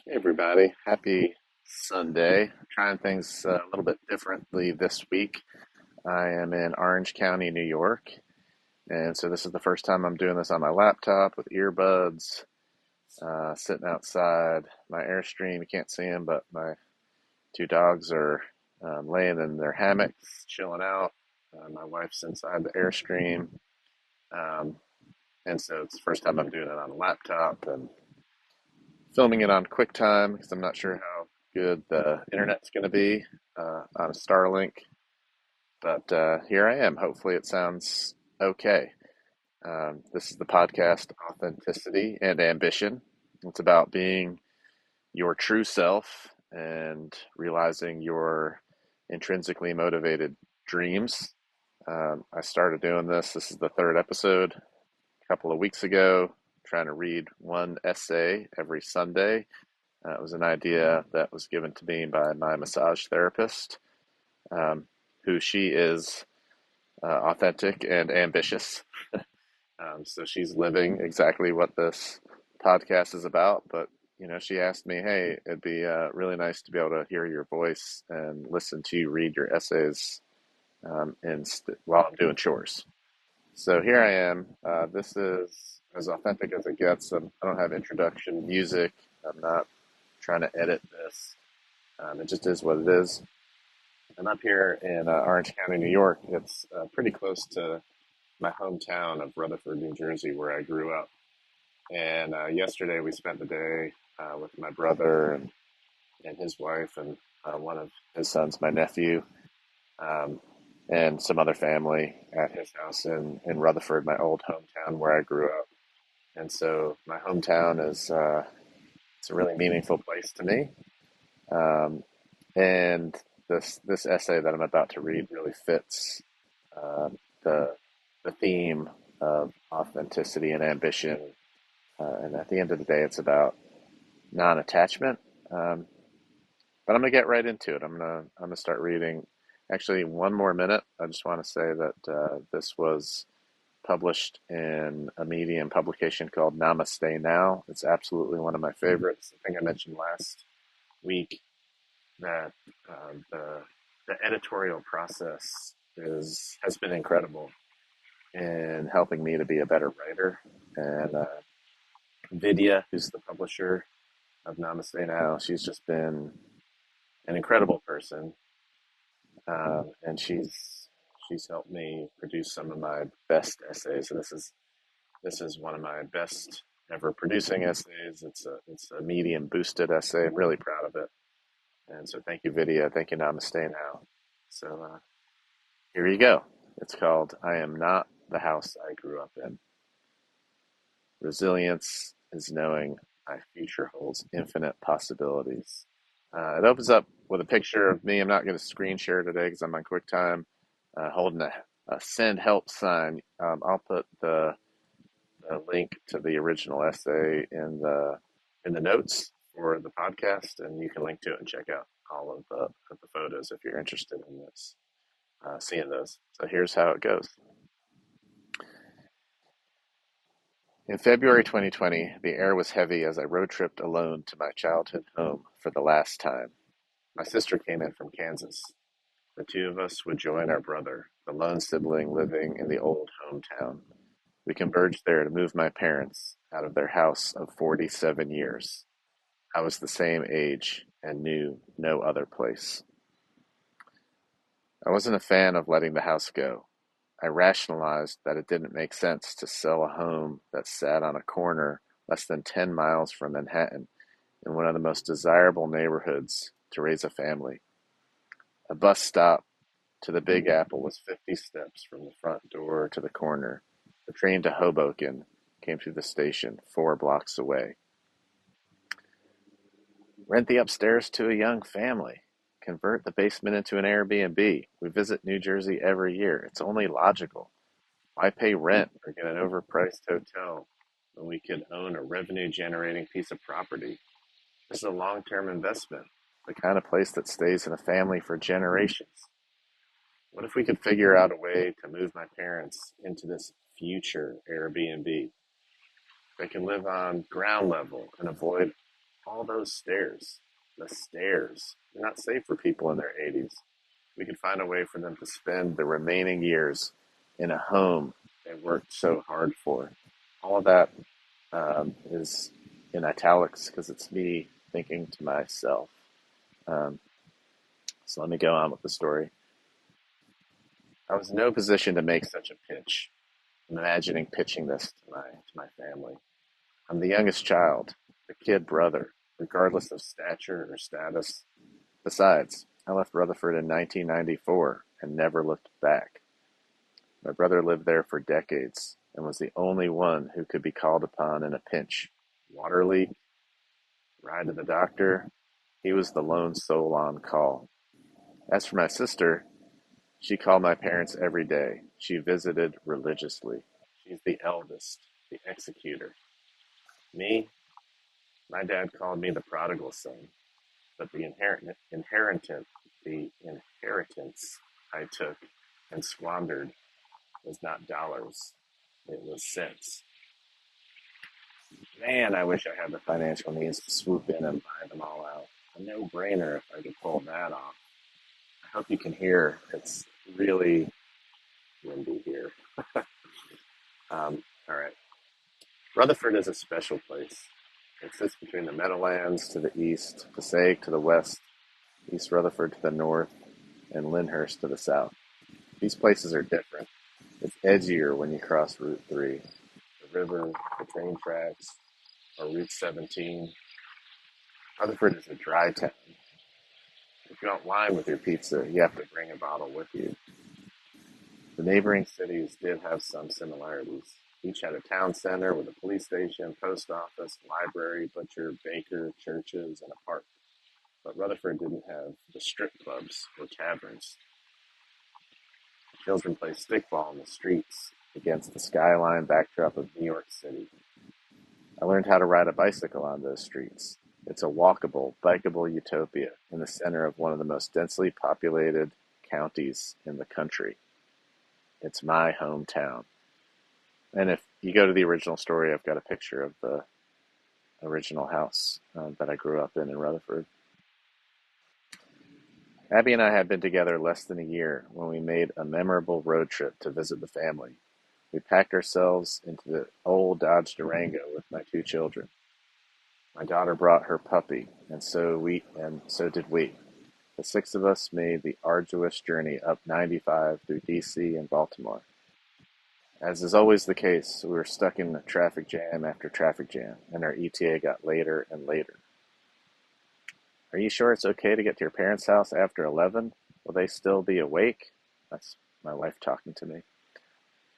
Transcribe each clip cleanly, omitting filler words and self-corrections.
Hey everybody, happy Sunday. Trying things a little bit differently this week. I am in Orange County, New York, and so this is the first time I'm doing this on my laptop with earbuds, sitting outside my Airstream. You can't see them, but my two dogs are laying in their hammocks, chilling out. My wife's inside the Airstream, um, and so it's the first time I'm doing it on a laptop and filming it on QuickTime because I'm not sure how good the internet's going to be on Starlink. But here I am. Hopefully, it sounds okay. This is the podcast Authenticity and Ambition. It's about being your true self and realizing your intrinsically motivated dreams. I started doing this. This is the third episode a couple of weeks ago, trying to read one essay every Sunday. It was an idea that was given to me by my massage therapist, um, who she is authentic and ambitious. So she's living exactly what this podcast is about. But, she asked me, hey, it'd be really nice to be able to hear your voice and listen to you read your essays while I'm doing chores. So here I am. This is as authentic as it gets. I don't have introduction music. I'm not trying to edit this. It just is what it is. I'm up here in Orange County, New York. It's pretty close to my hometown of Rutherford, New Jersey, where I grew up. And yesterday we spent the day with my brother and his wife and one of his sons, my nephew, um, and some other family at his house in Rutherford, my old hometown where I grew up. And so my hometown is it's a really meaningful place to me. Um, and this essay that I'm about to read really fits uh, the the theme of authenticity and ambition. And at the end of the day, it's about non-attachment. But I'm gonna get right into it. I'm gonna start reading. Actually, one more minute. I just want to say that this was published in a Medium publication called Namaste Now. It's absolutely one of my favorites. I think I mentioned last week that the editorial process is has been incredible in helping me to be a better writer. And Vidya, who's the publisher of Namaste Now, she's just been an incredible person, and she's helped me produce some of my best essays. And this is one of my best ever producing essays. It's a Medium boosted essay. I'm really proud of it. And so thank you, Vidya. Thank you, Namaste Now. So here you go. It's called I Am Not the House I Grew Up In. Resilience is knowing my future holds infinite possibilities. It opens up with a picture of me. I'm not going to screen share today because I'm on QuickTime, holding a send help sign. I'll put the link to the original essay in the notes for the podcast, and you can link to it and check out all of the photos if you're interested in this, seeing those. So here's how it goes. In February 2020, the air was heavy as I road tripped alone to my childhood home for the last time. My sister came in from Kansas. The two of us would join our brother, the lone sibling living in the old hometown. We converged there to move my parents out of their house of 47 years. I was the same age and knew no other place. I wasn't a fan of letting the house go. I rationalized that it didn't make sense to sell a home that sat on a corner less than 10 miles from Manhattan in one of the most desirable neighborhoods to raise a family. A bus stop to the Big Apple was 50 steps from the front door to the corner. The train to Hoboken came through the station 4 blocks away. Rent the upstairs to a young family. Convert the basement into an Airbnb. We visit New Jersey every year. It's only logical. Why pay rent or get an overpriced hotel when we could own a revenue generating piece of property? This is a long term investment, the kind of place that stays in a family for generations. What if we could figure out a way to move my parents into this future Airbnb? They can live on ground level and avoid All those stairs, the stairs, they're not safe for people in their 80s. We could find a way for them to spend the remaining years in a home they worked so hard for. All of that is in italics because it's me thinking to myself. Um, so let me go on with the story. I was in no position to make such a pitch. I'm imagining pitching this to my family. I'm the youngest child, the kid brother, regardless of stature or status. Besides, I left Rutherford in 1994 and never looked back. My brother lived there for decades and was the only one who could be called upon in a pinch. Water leak, ride to the doctor, he was the lone soul on call. As for my sister, she called my parents every day. She visited religiously. She's the eldest, the executor. Me, my dad called me the prodigal son, but the inheritance I took and squandered was not dollars, it was cents. Man, I wish I had the financial means to swoop in and buy them all out. A no-brainer if I could pull that off. I hope you can hear. It's really windy here. All right. Rutherford is a special place. It sits between the Meadowlands to the east, Passaic to the west, East Rutherford to the north, and Lyndhurst to the south. These places are different. It's edgier when you cross Route 3. The river, the train tracks, or Route 17. Rutherford is a dry town. If you want wine with your pizza, you have to bring a bottle with you. The neighboring cities did have some similarities. Each had a town center with a police station, post office, library, butcher, baker, churches, and a park. But Rutherford didn't have the strip clubs or taverns. Children play stickball in the streets against the skyline backdrop of New York City. I learned how to ride a bicycle on those streets. It's a walkable, bikeable utopia in the center of one of the most densely populated counties in the country. It's my hometown. And if you go to the original story, I've got a picture of the original house that I grew up in Rutherford. Abby and I had been together less than a year when we made a memorable road trip to visit the family. We packed ourselves into the old Dodge Durango with my two children. My daughter brought her puppy, and so did we. The six of us made the arduous journey up 95 through DC and Baltimore. As is always the case, we were stuck in traffic jam after traffic jam, and our ETA got later and later. Are you sure it's okay to get to your parents' house after 11? Will they still be awake? That's my wife talking to me.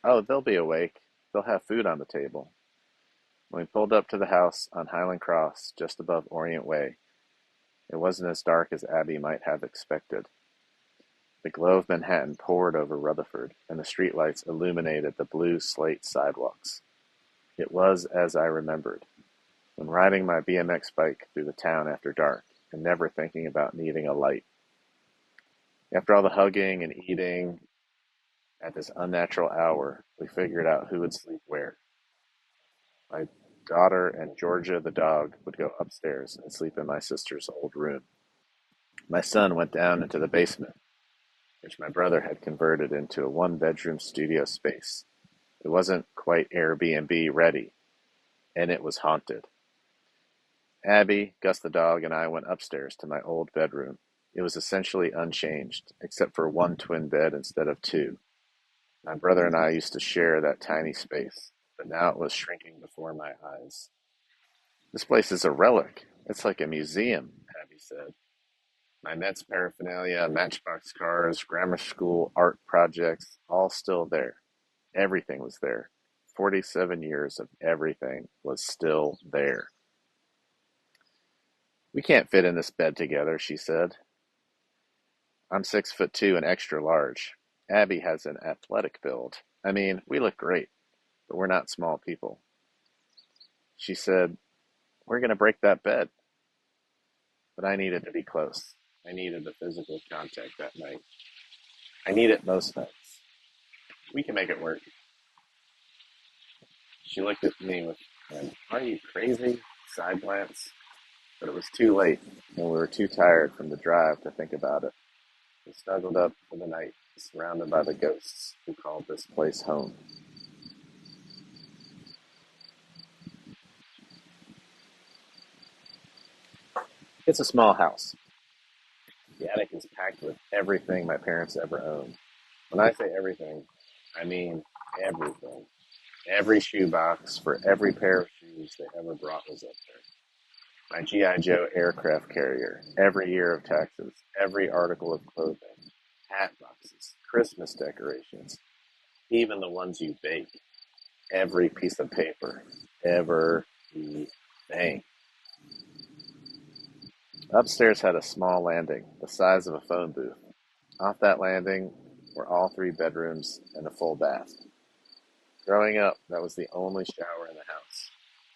Oh, they'll be awake. They'll have food on the table. When we pulled up to the house on Highland Cross, just above Orient Way, it wasn't as dark as Abby might have expected. The glow of Manhattan poured over Rutherford, and the streetlights illuminated the blue slate sidewalks. It was as I remembered, when riding my BMX bike through the town after dark, and never thinking about needing a light. After all the hugging and eating at this unnatural hour, we figured out who would sleep where. My daughter and Georgia the dog would go upstairs and sleep in my sister's old room. My son went down into the basement, which my brother had converted into a one-bedroom studio space. It wasn't quite Airbnb ready, and it was haunted. Abby, Gus the dog, and I went upstairs to my old bedroom. It was essentially unchanged, except for one twin bed instead of two. My brother and I used to share that tiny space, but now it was shrinking before my eyes. This place is a relic. It's like a museum, Abby said. My Mets paraphernalia, Matchbox cars, grammar school, art projects, all still there. Everything was there. 47 years of everything was still there. We can't fit in this bed together, she said. I'm 6'2" and extra large. Abby has an athletic build. I mean, we look great, but we're not small people. She said, we're going to break that bed. But I needed to be close. I needed the physical contact that night. I need it most nights. We can make it work. She looked at me with an "are you crazy?" side glance. but it was too late, and we were too tired from the drive to think about it. We snuggled up for the night, surrounded by the ghosts who called this place home. It's a small house. The attic is packed with everything my parents ever owned. When I say everything, I mean everything. Every shoebox for every pair of shoes they ever brought was up there. My G.I. Joe aircraft carrier, every year of taxes, every article of clothing, hat boxes, Christmas decorations, even the ones you bake, every piece of paper, everything. Upstairs had a small landing, the size of a phone booth. Off that landing were all three bedrooms and a full bath. Growing up, that was the only shower in the house.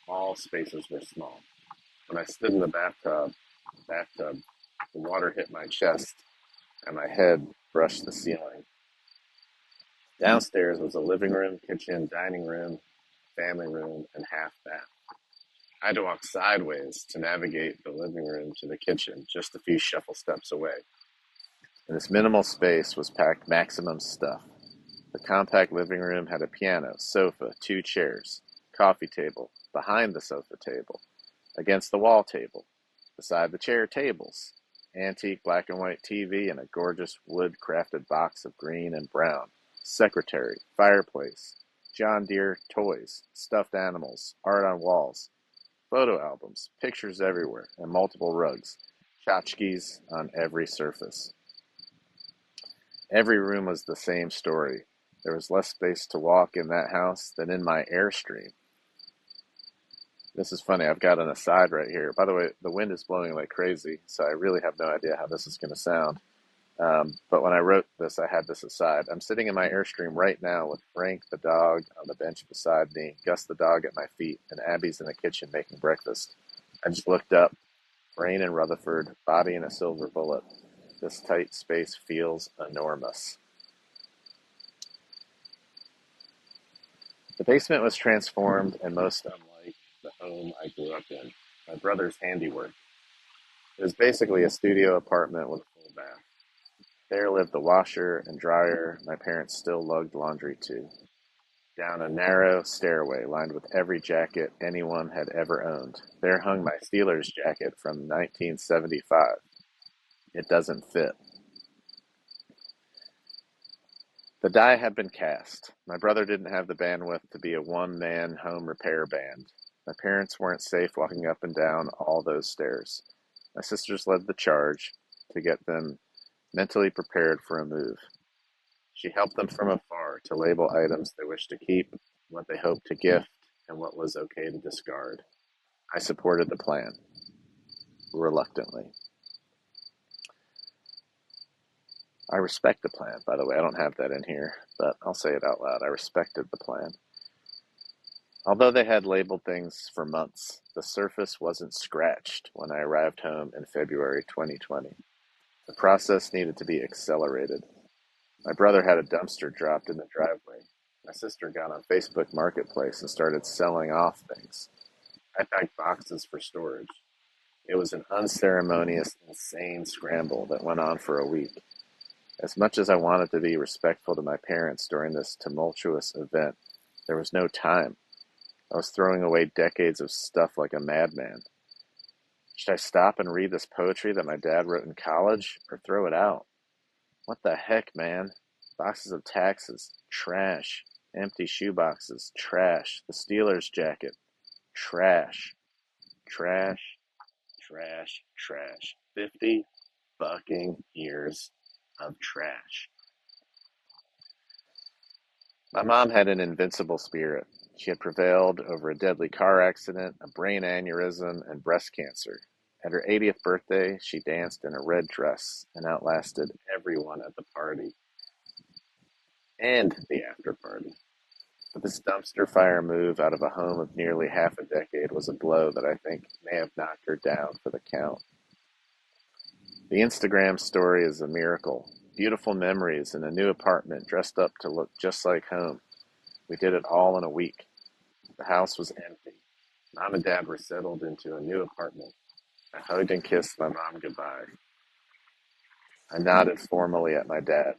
All spaces were small. When I stood in the bathtub, the water hit my chest and my head brushed the ceiling. Downstairs was a living room, kitchen, dining room, family room, and half bath. I had to walk sideways to navigate the living room to the kitchen, just a few shuffle steps away. In this minimal space was packed maximum stuff. The compact living room had a piano, sofa, two chairs, coffee table, behind the sofa table, against the wall table, beside the chair tables, antique black and white TV, and a gorgeous wood crafted box of green and brown, secretary, fireplace, John Deere toys, stuffed animals, art on walls, photo albums, pictures everywhere, and multiple rugs, tchotchkes on every surface. Every room was the same story. There was less space to walk in that house than in my Airstream. This is funny. I've got an aside right here. By the way, the wind is blowing like crazy, so I really have no idea how this is going to sound. But when I wrote this, I had this aside. I'm sitting in my Airstream right now with Frank the dog on the bench beside me, Gus the dog at my feet, and Abby's in the kitchen making breakfast. I just looked up. Brain in Rutherford, body in a silver bullet. This tight space feels enormous. The basement was transformed and most unlike the home I grew up in. My brother's handiwork. It was basically a studio apartment with a full bath. There lived the washer and dryer my parents still lugged laundry to. Down a narrow stairway lined with every jacket anyone had ever owned. There hung my Steelers jacket from 1975. It doesn't fit. The die had been cast. My brother didn't have the bandwidth to be a one-man home repair band. My parents weren't safe walking up and down all those stairs. My sisters led the charge to get them mentally prepared for a move. She helped them from afar to label items they wished to keep, what they hoped to gift, and what was okay to discard. I supported the plan, reluctantly. I respect the plan, by the way. I don't have that in here, but I'll say it out loud. I respected the plan. Although they had labeled things for months, the surface wasn't scratched when I arrived home in February 2020. The process needed to be accelerated. My brother had a dumpster dropped in the driveway. My sister got on Facebook Marketplace and started selling off things. I packed boxes for storage. It was an unceremonious, insane scramble that went on for a week. As much as I wanted to be respectful to my parents during this tumultuous event, there was no time. I was throwing away decades of stuff like a madman. Should I stop and read this poetry that my dad wrote in college, or throw it out? What the heck, man? Boxes of taxes, trash. Empty shoeboxes, trash. The Steelers jacket, trash. Trash, trash, trash. 50 fucking years of trash. My mom had an invincible spirit. She had prevailed over a deadly car accident, a brain aneurysm, and breast cancer. At her 80th birthday, she danced in a red dress and outlasted everyone at the party and the after party. But this dumpster fire move out of a home of nearly half a decade was a blow that I think may have knocked her down for the count. The Instagram story is a miracle. Beautiful memories in a new apartment dressed up to look just like home. We did it all in a week. The house was empty. Mom and Dad were settled into a new apartment. I hugged and kissed my mom goodbye. I nodded formally at my dad.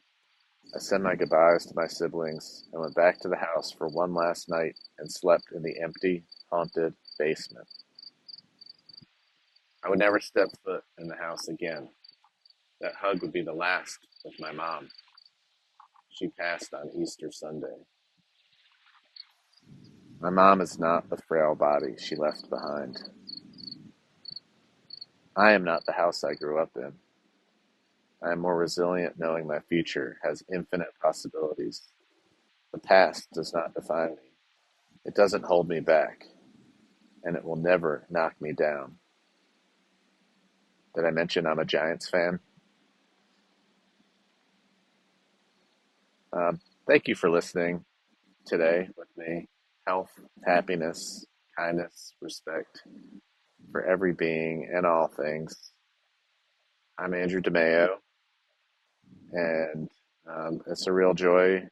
I said my goodbyes to my siblings and went back to the house for one last night and slept in the empty, haunted basement. I would never step foot in the house again. That hug would be the last with my mom. She passed on Easter Sunday. My mom is not the frail body she left behind. I am not the house I grew up in. I am more resilient knowing my future has infinite possibilities. The past does not define me. It doesn't hold me back, and it will never knock me down. Did I mention I'm a Giants fan? Thank you for listening today with me. Health, happiness, kindness, respect for every being and all things. I'm Andrew DeMeo, and it's a real joy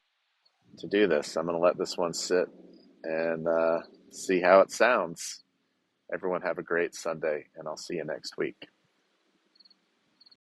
to do this. I'm going to let this one sit and see how it sounds. Everyone have a great Sunday, and I'll see you next week.